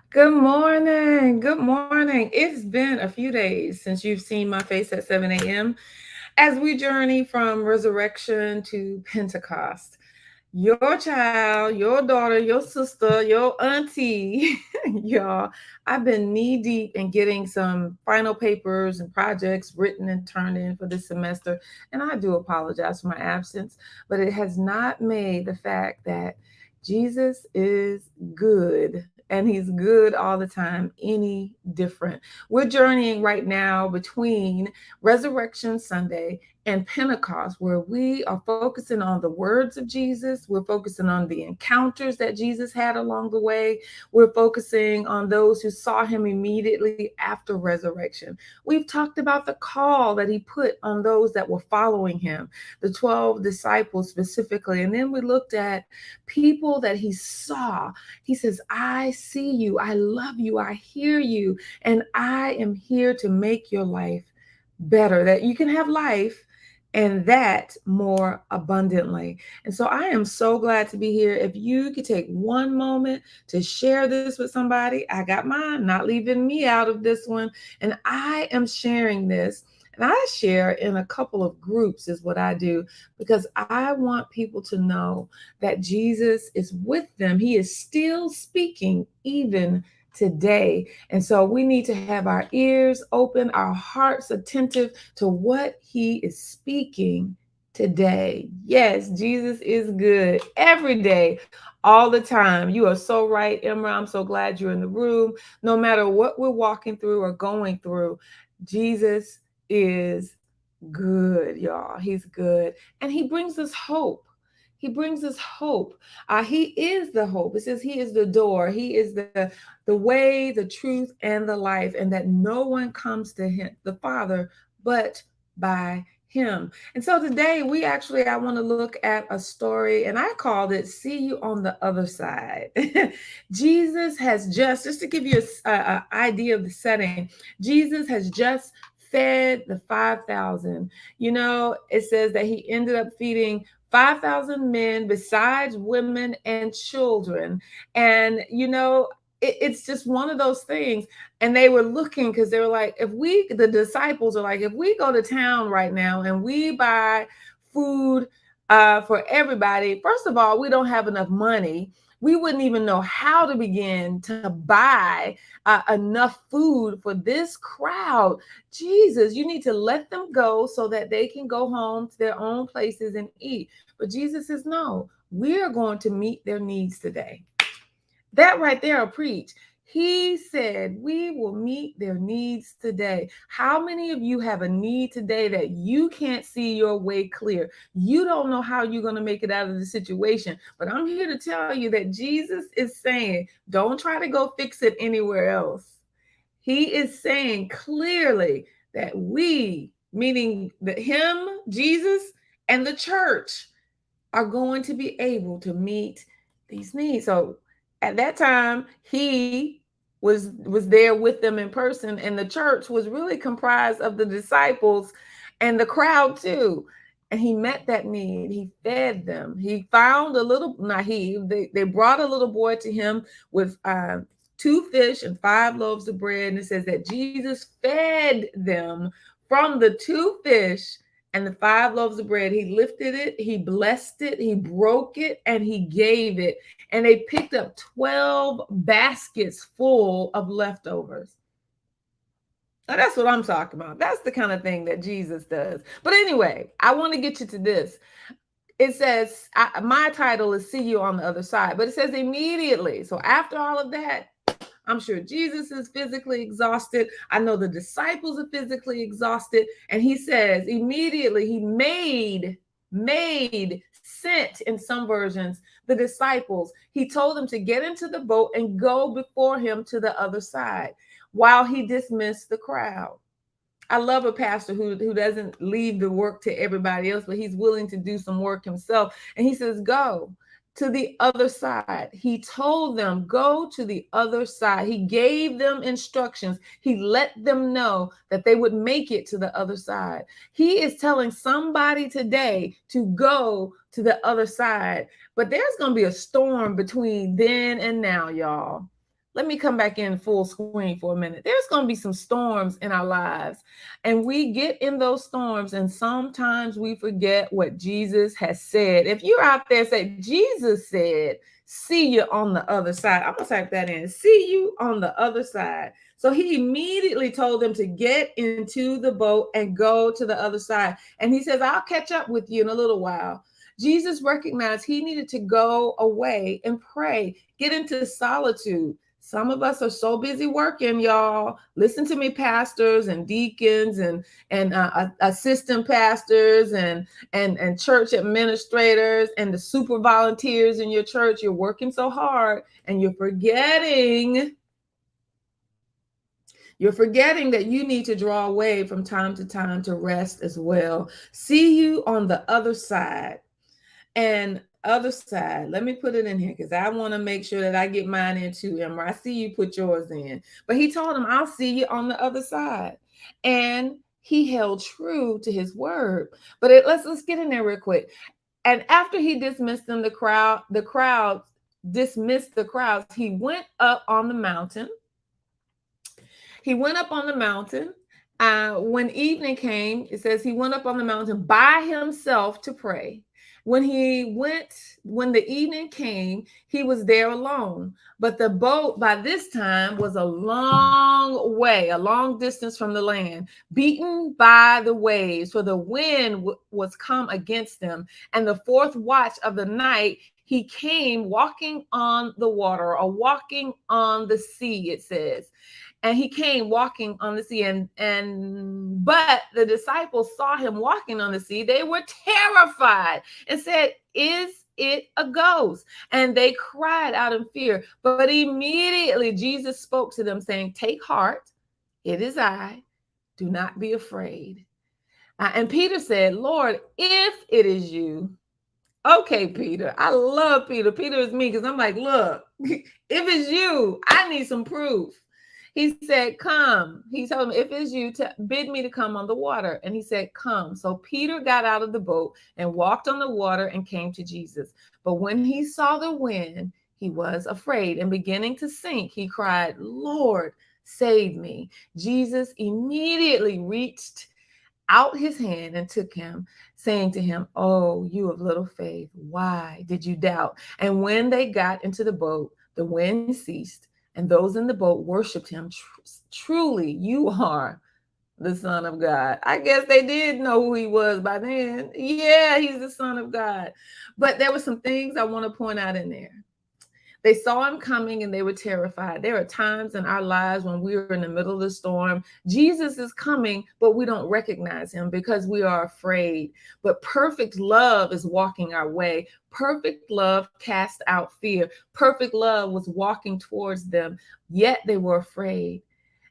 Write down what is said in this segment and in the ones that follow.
Good morning. Good morning. It's been a few days since you've seen my face at 7 a.m. as we journey from resurrection to Pentecost. Your child, your daughter, your sister, your auntie, y'all. I've been knee deep in getting some final papers and projects written and turned in for this semester. And I do apologize for my absence, but it has not made the fact that Jesus is good and he's good all the time any different. We're journeying right now between Resurrection Sunday and Pentecost, where we are focusing on the words of Jesus. We're focusing on the encounters that Jesus had along the way. We're focusing on those who saw him immediately after resurrection. We've talked about the call that he put on those that were following him, the 12 disciples specifically. And then we looked at people that he saw. He says, I see you, I love you, I hear you, and I am here to make your life better, that you can have life and that more abundantly. And so I am so glad to be here. If you could take one moment to share this with somebody, I got mine, not leaving me out of this one. And I am sharing this. And I share in a couple of groups, is what I do, because I want people to know that Jesus is with them. He is still speaking even today. And so we need to have our ears open, our hearts attentive to what he is speaking today. Yes, Jesus is good every day, all the time. You are so right, Emma. I'm so glad you're in the room. No matter what we're walking through or going through, Jesus is good, y'all. He's good. And he brings us hope. He brings us hope. He is the hope. It says he is the door. He is the way, the truth, and the life, and that no one comes to him, the Father, but by him. And so today I want to look at a story, and I called it "See You on the Other Side." Jesus has just to give you a idea of the setting. Jesus has just fed the 5,000. You know, it says that he ended up feeding 5,000 men besides women and children. And, it's just one of those things. And they were looking because they were like, the disciples are like, if we go to town right now and we buy food for everybody, first of all, we don't have enough money. We wouldn't even know how to begin to buy enough food for this crowd. Jesus, you need to let them go so that they can go home to their own places and eat. But Jesus says, no, we're going to meet their needs today. That right there will preach. He said, we will meet their needs today. How many of you have a need today that you can't see your way clear? You don't know how you're going to make it out of the situation. But I'm here to tell you that Jesus is saying, don't try to go fix it anywhere else. He is saying clearly that we, meaning him, Jesus, and the church, are going to be able to meet these needs. So at that time, he was there with them in person, and the church was really comprised of the disciples and the crowd too. And he met that need. He fed them. He found a little, not he, they brought a little boy to him with 2 fish and 5 loaves of bread. And it says that Jesus fed them from the 2 fish and the 5 loaves of bread. He lifted it, he blessed it, he broke it, and he gave it. And they picked up 12 baskets full of leftovers. Now, that's what I'm talking about. That's the kind of thing that Jesus does. But anyway, I want to get you to this. It says, my title is See You on the Other Side, but it says immediately. So after all of that, I'm sure Jesus is physically exhausted. I know the disciples are physically exhausted. And he says immediately he sent in some versions the disciples. He told them to get into the boat and go before him to the other side while he dismissed the crowd. I love a pastor who doesn't leave the work to everybody else, but he's willing to do some work himself. And he says, go to the other side. He told them, go to the other side. He gave them instructions. He let them know that they would make it to the other side. He is telling somebody today to go to the other side. But there's going to be a storm between then and now, y'all. let me come back in full screen for a minute. There's going to be some storms in our lives, and we get in those storms, and sometimes we forget what Jesus has said. If you're out there, say, Jesus said, see you on the other side. I'm going to type that in. See you on the other side. So he immediately told them to get into the boat and go to the other side. And he says, I'll catch up with you in a little while. Jesus recognized he needed to go away and pray, get into solitude. Some of us are so busy working, y'all. Listen to me, pastors and deacons and assistant pastors and church administrators and the super volunteers in your church. You're working so hard and you're forgetting that you need to draw away from time to time to rest as well. See you on the other side. And other side, let me put it in here because I want to make sure that I get mine in too, Emma. I see you put yours in. But he told him, I'll see you on the other side. And he held true to his word. But let's get in there real quick. And after he dismissed them, the crowd dismissed the crowds. He went up on the mountain. When evening came, it says he went up on the mountain by himself to pray. When the evening came, he was there alone. But the boat by this time was a long distance from the land, beaten by the waves, for the wind was come against them. And the fourth watch of the night, he came walking on the water, or walking on the sea, it says. And he came walking on the sea, but the disciples saw him walking on the sea. They were terrified and said, is it a ghost? And they cried out in fear. But immediately Jesus spoke to them, saying, take heart, it is I. Do not be afraid. And Peter said, Lord, if it is you. Okay, Peter. I love Peter. Peter is me because I'm like, look, if it's you, I need some proof. He said, come. He told him, if it's you, to bid me to come on the water. And he said, come. So Peter got out of the boat and walked on the water and came to Jesus. But when he saw the wind, he was afraid, and beginning to sink, he cried, Lord, save me. Jesus immediately reached out his hand and took him, saying to him, oh, you of little faith, why did you doubt? And when they got into the boat, the wind ceased, and those in the boat worshiped him. Truly, you are the Son of God. I guess they did know who he was by then. Yeah, he's the Son of God. But there were some things I want to point out in there. They saw him coming and they were terrified. There are times in our lives when we're in the middle of the storm. Jesus is coming, but we don't recognize him because we are afraid. But perfect love is walking our way. Perfect love casts out fear. Perfect love was walking towards them, yet they were afraid.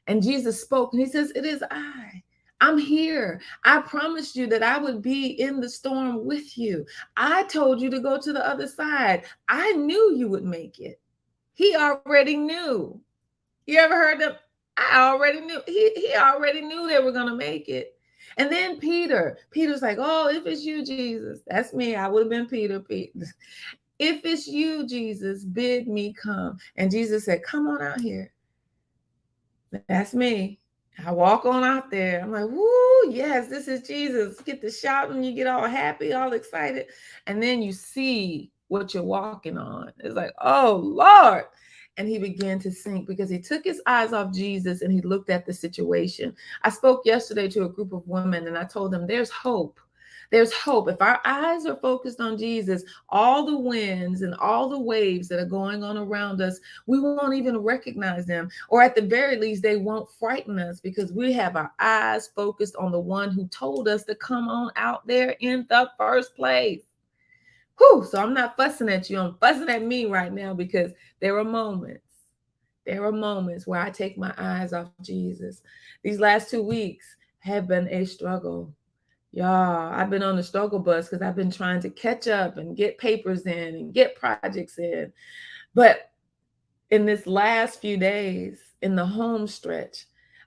And Jesus spoke and he says, it is I. I'm here. I promised you that I would be in the storm with you. I told you to go to the other side. I knew you would make it. He already knew. You ever heard them? I already knew. He already knew they were going to make it. And then Peter's like, oh, if it's you, Jesus, that's me. I would have been Peter. If it's you, Jesus, bid me come. And Jesus said, come on out here. That's me. I walk on out there. I'm like, woo, yes, this is Jesus. Get the shouting, you get all happy, all excited. And then you see what you're walking on. It's like, oh, Lord. And he began to sink because he took his eyes off Jesus and he looked at the situation. I spoke yesterday to a group of women and I told them there's hope. There's hope. If our eyes are focused on Jesus, all the winds and all the waves that are going on around us, we won't even recognize them. Or at the very least, they won't frighten us because we have our eyes focused on the one who told us to come on out there in the first place. Whew, so I'm not fussing at you. I'm fussing at me right now because there are moments. There are moments where I take my eyes off Jesus. These last 2 weeks have been a struggle. Y'all, I've been on the struggle bus because I've been trying to catch up and get papers in and get projects in. But in this last few days, in the home stretch,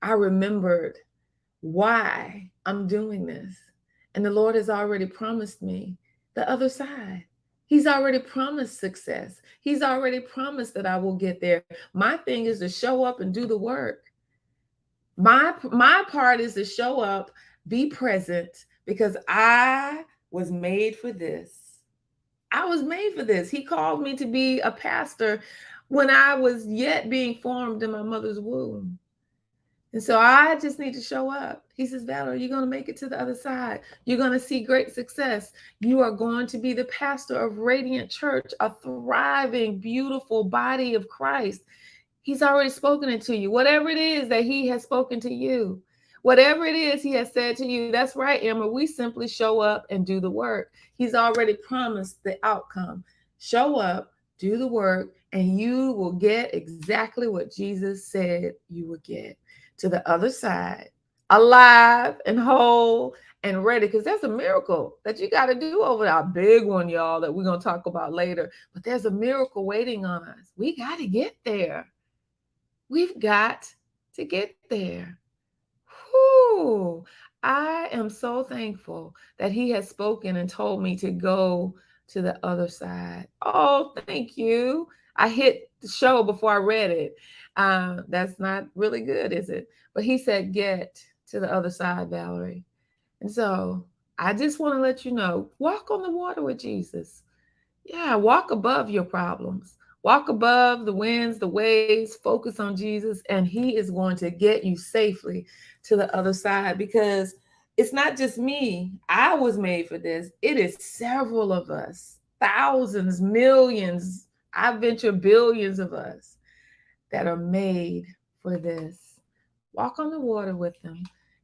I remembered why I'm doing this. And the Lord has already promised me the other side. He's already promised success. He's already promised that I will get there. My thing is to show up and do the work. My part is to show up, be present, because I was made for this. I was made for this. He called me to be a pastor when I was yet being formed in my mother's womb. And so I just need to show up. He says, Valerie, you're going to make it to the other side. You're going to see great success. You are going to be the pastor of Radiant Church, a thriving, beautiful body of Christ. He's already spoken it to you. Whatever it is that he has spoken to you, whatever it is he has said to you, that's right, Emma. We simply show up and do the work. He's already promised the outcome. Show up, do the work, and you will get exactly what Jesus said you would get. To the other side, alive and whole and ready, because there's a miracle that you got to do over our big one, y'all, that we're going to talk about later. But there's a miracle waiting on us. We got to get there. We've got to get there. Whew. I am so thankful that he has spoken and told me to go to the other side. Oh, thank you. I hit the show before I read it. That's not really good, is it? But he said, get to the other side, Valerie. And so I just want to let you know, walk on the water with Jesus. Yeah, walk above your problems. Walk above the winds, the waves, focus on Jesus, and he is going to get you safely to the other side, because it's not just me. I was made for this. It is several of us, thousands, millions, I venture billions of us that are made for this. Walk on the water with them.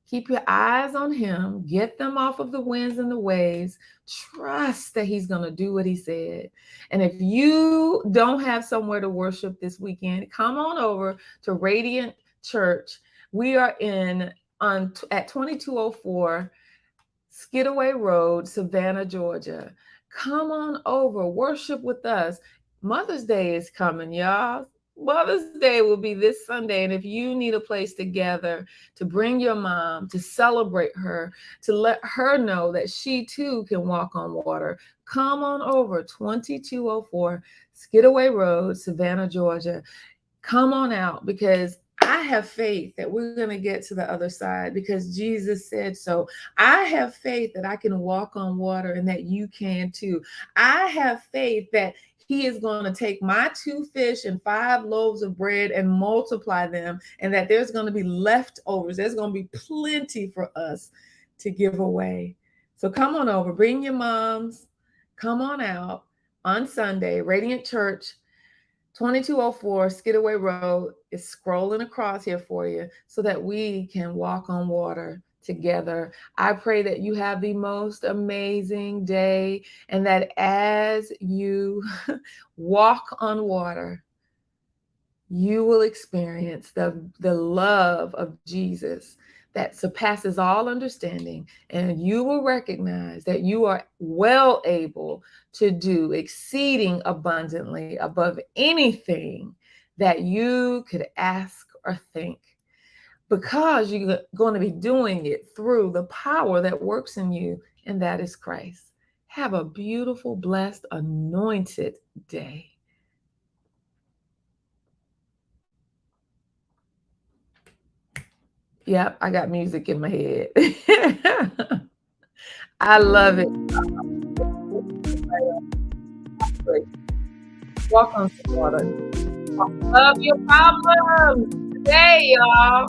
Keep your eyes on him. Get them off of the winds and the waves. Trust that he's going to do what he said. And if you don't have somewhere to worship this weekend, come on over to Radiant Church. We are at 2204 Skidaway Road, Savannah, Georgia. Come on over. Worship with us. Mother's Day is coming, y'all. Mother's Day will be this Sunday. And if you need a place to gather, to bring your mom, to celebrate her, to let her know that she too can walk on water, come on over 2204 Skidaway Road, Savannah, Georgia. Come on out, because I have faith that we're going to get to the other side, because Jesus said so. I have faith that I can walk on water and that you can too. I have faith that he is going to take my 2 fish and 5 loaves of bread and multiply them, and that there's going to be leftovers. There's going to be plenty for us to give away. So come on over, bring your moms, come on out on Sunday. Radiant Church, 2204 Skidaway Road is scrolling across here for you so that we can walk on water together. I pray that you have the most amazing day, and that as you walk on water, you will experience the love of Jesus that surpasses all understanding, and you will recognize that you are well able to do exceeding abundantly above anything that you could ask or think, because you're going to be doing it through the power that works in you, and that is Christ. Have a beautiful, blessed, anointed day. Yep, I got music in my head. I love it. Walk on some water. Love your problems today, y'all.